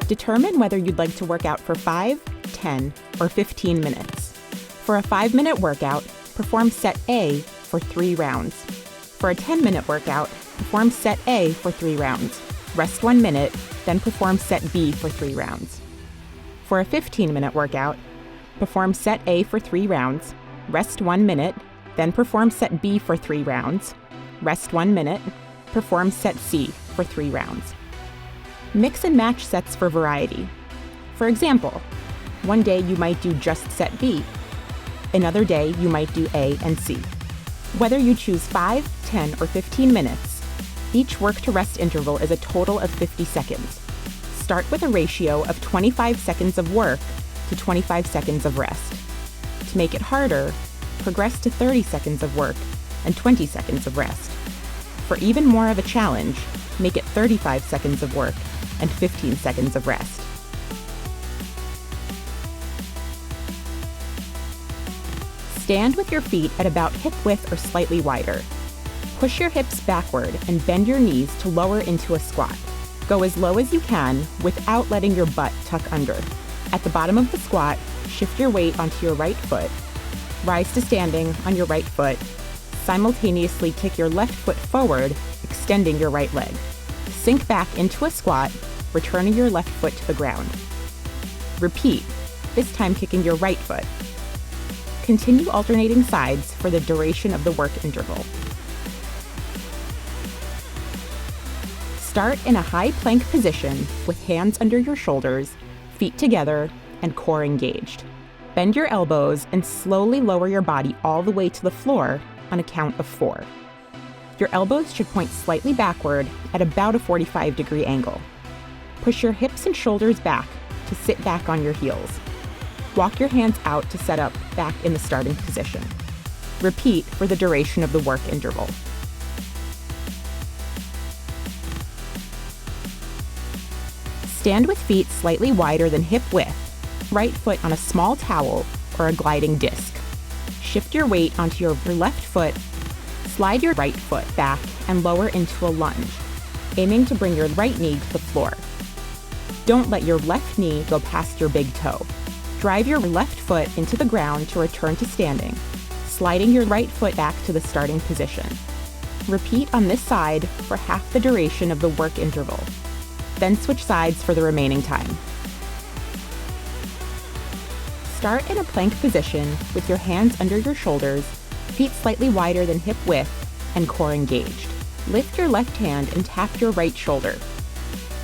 Determine whether you'd like to work out for 5, 10, or 15 minutes. For a 5-minute workout, perform set A for 3 rounds. For a 10-minute workout, perform set A for 3 rounds. Rest 1 minute, then perform set B for 3 rounds. For a 15-minute workout, perform set A for 3 rounds, rest 1 minute, then perform set B for 3 rounds, rest 1 minute, perform set C for 3 rounds. Mix and match sets for variety. For example, one day you might do just set B. Another day you might do A and C. Whether you choose 5, 10, or 15 minutes, each work to rest interval is a total of 50 seconds. Start with a ratio of 25 seconds of work to 25 seconds of rest. To make it harder, progress to 30 seconds of work and 20 seconds of rest. For even more of a challenge, make it 35 seconds of work and 15 seconds of rest. Stand with your feet at about hip width or slightly wider. Push your hips backward and bend your knees to lower into a squat. Go as low as you can without letting your butt tuck under. At the bottom of the squat, shift your weight onto your right foot. Rise to standing on your right foot. Simultaneously kick your left foot forward, extending your right leg. Sink back into a squat, returning your left foot to the ground. Repeat, this time kicking your right foot. Continue alternating sides for the duration of the work interval. Start in a high plank position with hands under your shoulders, feet together, and core engaged. Bend your elbows and slowly lower your body all the way to the floor on a count of 4. Your elbows should point slightly backward at about a 45-degree angle. Push your hips and shoulders back to sit back on your heels. Walk your hands out to set up back in the starting position. Repeat for the duration of the work interval. Stand with feet slightly wider than hip width, right foot on a small towel or a gliding disc. Shift your weight onto your left foot, slide your right foot back and lower into a lunge, aiming to bring your right knee to the floor. Don't let your left knee go past your big toe. Drive your left foot into the ground to return to standing, sliding your right foot back to the starting position. Repeat on this side for half the duration of the work interval. Then switch sides for the remaining time. Start in a plank position with your hands under your shoulders, feet slightly wider than hip width, and core engaged. Lift your left hand and tap your right shoulder.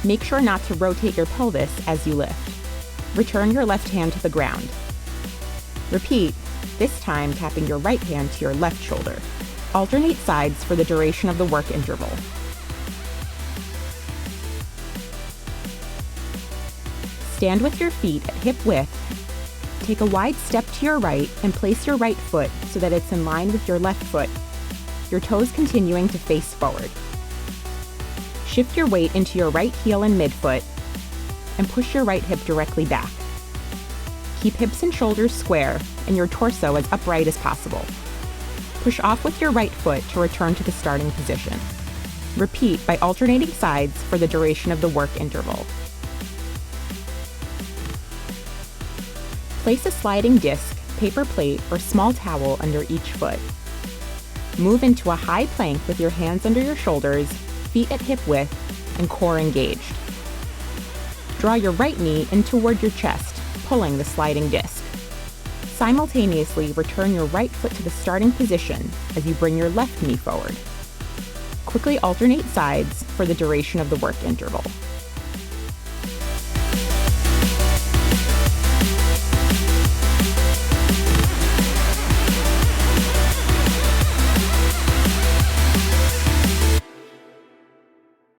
Make sure not to rotate your pelvis as you lift. Return your left hand to the ground. Repeat, this time tapping your right hand to your left shoulder. Alternate sides for the duration of the work interval. Stand with your feet at hip width. Take a wide step to your right and place your right foot so that it's in line with your left foot, your toes continuing to face forward. Shift your weight into your right heel and midfoot and push your right hip directly back. Keep hips and shoulders square and your torso as upright as possible. Push off with your right foot to return to the starting position. Repeat by alternating sides for the duration of the work interval. Place a sliding disc, paper plate, or small towel under each foot. Move into a high plank with your hands under your shoulders, feet at hip width, and core engaged. Draw your right knee in toward your chest, pulling the sliding disc. Simultaneously, return your right foot to the starting position as you bring your left knee forward. Quickly alternate sides for the duration of the work interval.